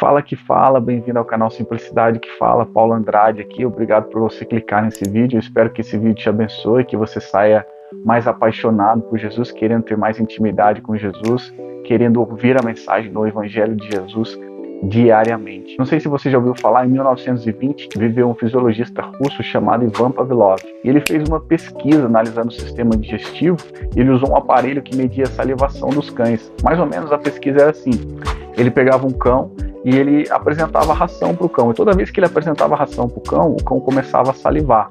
Fala que fala, bem-vindo ao canal Simplicidade que fala, Paulo Andrade aqui, obrigado por você clicar nesse vídeo, eu espero que esse vídeo te abençoe, que você saia mais apaixonado por Jesus, querendo ter mais intimidade com Jesus, querendo ouvir a mensagem do Evangelho de Jesus diariamente. Não sei se você já ouviu falar, em 1920 viveu um fisiologista russo chamado Ivan Pavlov, e ele fez uma pesquisa analisando o sistema digestivo, e ele usou um aparelho que media a salivação dos cães. Mais ou menos a pesquisa era assim, ele pegava um cão e ele apresentava ração para o cão. E toda vez que ele apresentava ração para o cão começava a salivar.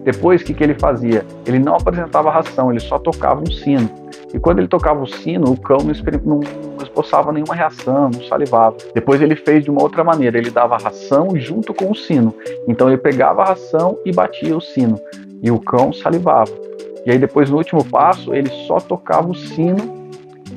Depois, o que ele fazia? Ele não apresentava ração, ele só tocava um sino. E quando ele tocava o sino, o cão não esboçava nenhuma reação, não salivava. Depois ele fez de uma outra maneira, ele dava ração junto com o sino. Então ele pegava a ração e batia o sino. E o cão salivava. E aí depois, no último passo, ele só tocava o sino.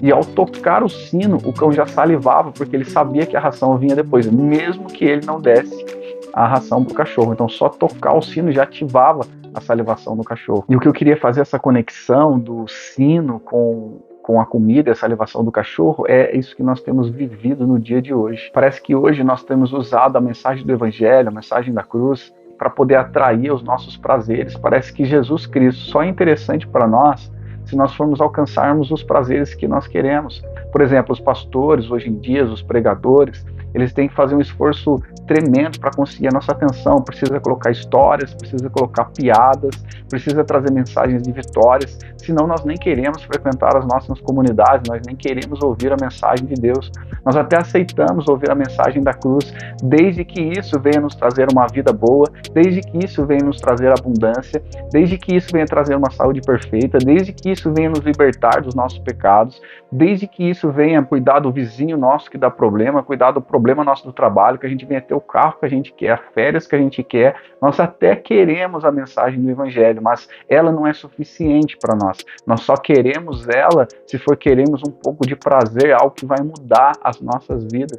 E ao tocar o sino, o cão já salivava, porque ele sabia que a ração vinha depois, mesmo que ele não desse a ração para o cachorro. Então só tocar o sino já ativava a salivação do cachorro. E o que eu queria fazer, essa conexão do sino com a comida e a salivação do cachorro, é isso que nós temos vivido no dia de hoje. Parece que hoje nós temos usado a mensagem do Evangelho, a mensagem da cruz, para poder atrair os nossos prazeres. Parece que Jesus Cristo só é interessante para nós se nós formos alcançarmos os prazeres que nós queremos. Por exemplo, os pastores, hoje em dia, os pregadores, eles têm que fazer um esforço tremendo para conseguir a nossa atenção. Precisa colocar histórias, precisa colocar piadas, precisa trazer mensagens de vitórias, senão nós nem queremos frequentar as nossas comunidades, nós nem queremos ouvir a mensagem de Deus. Nós até aceitamos ouvir a mensagem da cruz, desde que isso venha nos trazer uma vida boa, desde que isso venha nos trazer abundância, desde que isso venha trazer uma saúde perfeita, desde que isso venha nos libertar dos nossos pecados, desde que isso venha cuidar do vizinho nosso que dá problema, cuidar do problema nosso do trabalho, que a gente venha ter o carro que a gente quer, as férias que a gente quer. Nós até queremos a mensagem do Evangelho, mas ela não é suficiente para nós. Nós só queremos ela se for queremos um pouco de prazer, algo que vai mudar as nossas vidas.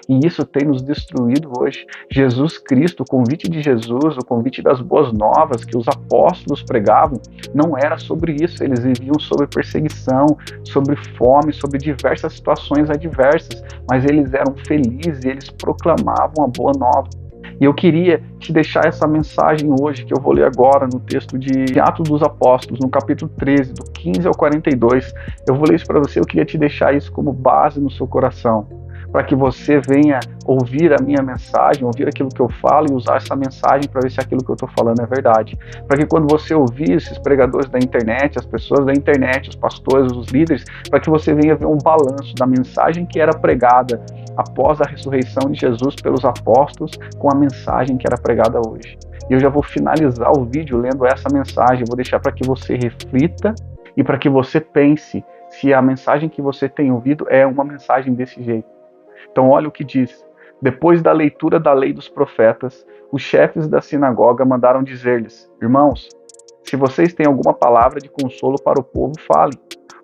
E isso tem nos destruído hoje. Jesus Cristo, o convite de Jesus, o convite das boas novas que os apóstolos pregavam, não era sobre isso. Eles viviam sobre perseguição, sobre fome, sobre diversas situações adversas, mas eles eram felizes e eles proclamavam a boa nova. E eu queria te deixar essa mensagem hoje, que eu vou ler agora no texto de Atos dos Apóstolos, no capítulo 13, do 15 ao 42. Eu vou ler isso para você, eu queria te deixar isso como base no seu coração, para que você venha ouvir a minha mensagem, ouvir aquilo que eu falo e usar essa mensagem para ver se aquilo que eu estou falando é verdade. Para que quando você ouvir esses pregadores da internet, as pessoas da internet, os pastores, os líderes, para que você venha ver um balanço da mensagem que era pregada após a ressurreição de Jesus pelos apóstolos com a mensagem que era pregada hoje. E eu já vou finalizar o vídeo lendo essa mensagem, vou deixar para que você reflita e para que você pense se a mensagem que você tem ouvido é uma mensagem desse jeito. Então olha o que diz. Depois da leitura da lei dos profetas, os chefes da sinagoga mandaram dizer-lhes: irmãos, se vocês têm alguma palavra de consolo para o povo, falem.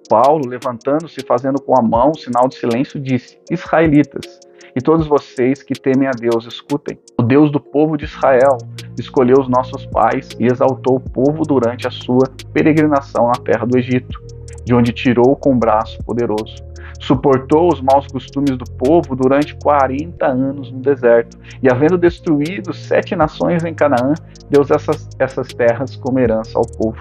Paulo, levantando-se e fazendo com a mão sinal de silêncio, disse: israelitas, e todos vocês que temem a Deus, escutem. O Deus do povo de Israel escolheu os nossos pais e exaltou o povo durante a sua peregrinação na terra do Egito, de onde tirou com braço poderoso. Suportou os maus costumes do povo durante 40 anos no deserto, e havendo destruído 7 nações em Canaã, deu essas terras como herança ao povo.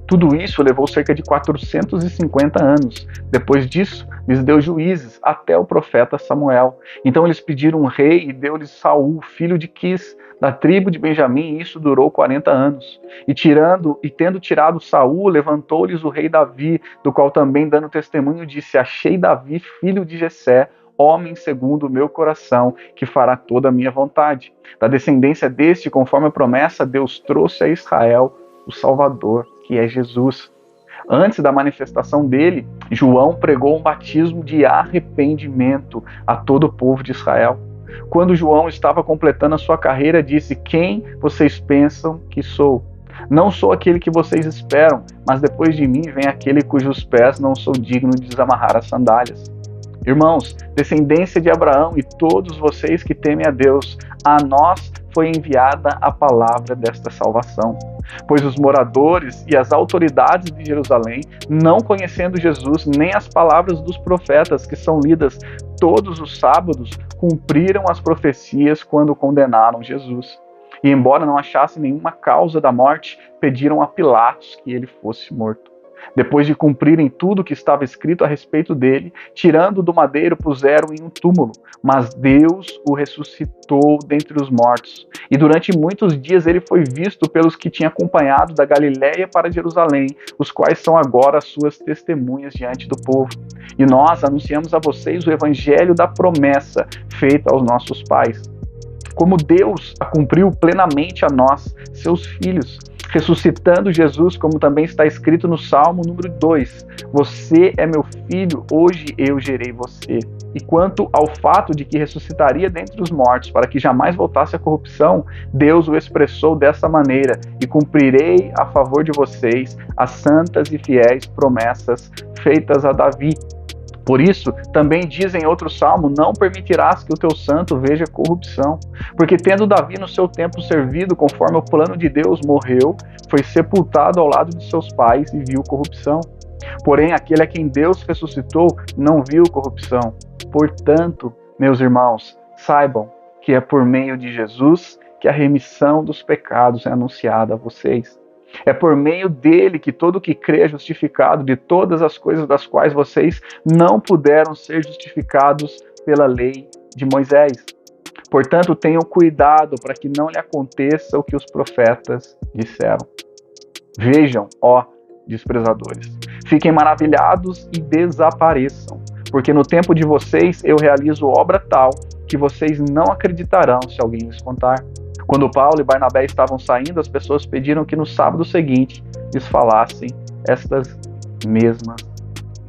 Tudo isso levou cerca de 450 anos. Depois disso, lhes deu juízes até o profeta Samuel. Então eles pediram um rei e deu-lhes Saul, filho de Quis, da tribo de Benjamim, e isso durou 40 anos. E tendo tirado Saul, levantou-lhes o rei Davi, do qual também, dando testemunho, disse: achei Davi, filho de Jessé, homem segundo o meu coração, que fará toda a minha vontade. Da descendência deste, conforme a promessa, Deus trouxe a Israel o Salvador, que é Jesus. Antes da manifestação dele, João pregou um batismo de arrependimento a todo o povo de Israel. Quando João estava completando a sua carreira, disse: quem vocês pensam que sou? Não sou aquele que vocês esperam, mas depois de mim vem aquele cujos pés não sou digno de desamarrar as sandálias. Irmãos, descendência de Abraão e todos vocês que temem a Deus, a nós foi enviada a palavra desta salvação. Pois os moradores e as autoridades de Jerusalém, não conhecendo Jesus nem as palavras dos profetas que são lidas todos os sábados, cumpriram as profecias quando condenaram Jesus. E embora não achassem nenhuma causa da morte, pediram a Pilatos que ele fosse morto. Depois de cumprirem tudo que estava escrito a respeito dele, tirando do madeiro, puseram em um túmulo. Mas Deus o ressuscitou dentre os mortos. E durante muitos dias ele foi visto pelos que tinham acompanhado da Galiléia para Jerusalém, os quais são agora as suas testemunhas diante do povo. E nós anunciamos a vocês o evangelho da promessa feita aos nossos pais. Como Deus a cumpriu plenamente a nós, seus filhos, ressuscitando Jesus, como também está escrito no Salmo número 2. Você é meu filho, hoje eu gerei você. E quanto ao fato de que ressuscitaria dentre os mortos, para que jamais voltasse à corrupção, Deus o expressou dessa maneira: e cumprirei a favor de vocês as santas e fiéis promessas feitas a Davi. Por isso, também diz em outro salmo: não permitirás que o teu santo veja corrupção. Porque tendo Davi no seu tempo servido conforme o plano de Deus, morreu, foi sepultado ao lado de seus pais e viu corrupção. Porém, aquele a quem Deus ressuscitou não viu corrupção. Portanto, meus irmãos, saibam que é por meio de Jesus que a remissão dos pecados é anunciada a vocês. É por meio dele que todo que crê é justificado de todas as coisas das quais vocês não puderam ser justificados pela lei de Moisés. Portanto, tenham cuidado para que não lhe aconteça o que os profetas disseram. Vejam, ó desprezadores, fiquem maravilhados e desapareçam, porque no tempo de vocês eu realizo obra tal que vocês não acreditarão se alguém lhes contar. Quando Paulo e Barnabé estavam saindo, as pessoas pediram que no sábado seguinte lhes falassem estas mesmas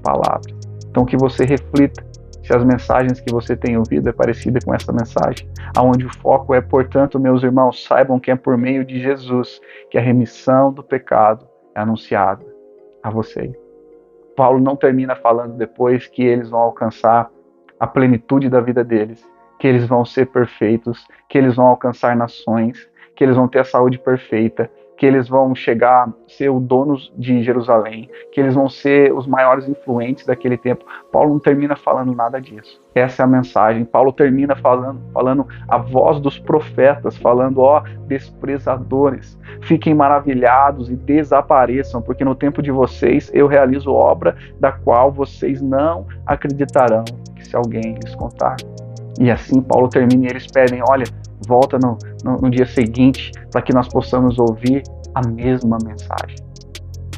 palavras. Então que você reflita se as mensagens que você tem ouvido é parecida com essa mensagem, aonde o foco é, portanto, meus irmãos, saibam que é por meio de Jesus que a remissão do pecado é anunciada a vocês. Paulo não termina falando depois que eles vão alcançar a plenitude da vida deles, que eles vão ser perfeitos, que eles vão alcançar nações, que eles vão ter a saúde perfeita, que eles vão chegar a ser o dono de Jerusalém, que eles vão ser os maiores influentes daquele tempo. Paulo não termina falando nada disso. Essa é a mensagem. Paulo termina falando a voz dos profetas, falando: ó desprezadores, fiquem maravilhados e desapareçam, porque no tempo de vocês eu realizo obra da qual vocês não acreditarão que se alguém lhes contar. E assim Paulo termina e eles pedem: olha, volta no dia seguinte para que nós possamos ouvir a mesma mensagem.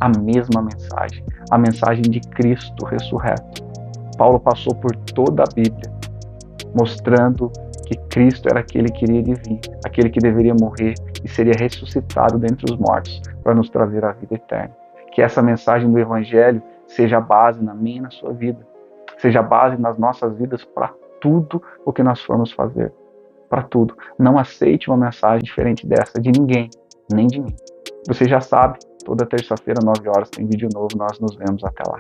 A mesma mensagem. A mensagem de Cristo ressurreto. Paulo passou por toda a Bíblia, mostrando que Cristo era aquele que iria vir, aquele que deveria morrer e seria ressuscitado dentre os mortos para nos trazer a vida eterna. Que essa mensagem do Evangelho seja a base na minha e na sua vida. Seja a base nas nossas vidas para tudo o que nós formos fazer. Para tudo. Não aceite uma mensagem diferente dessa de ninguém, nem de mim. Você já sabe, toda terça-feira, 9 horas, tem vídeo novo. Nós nos vemos até lá.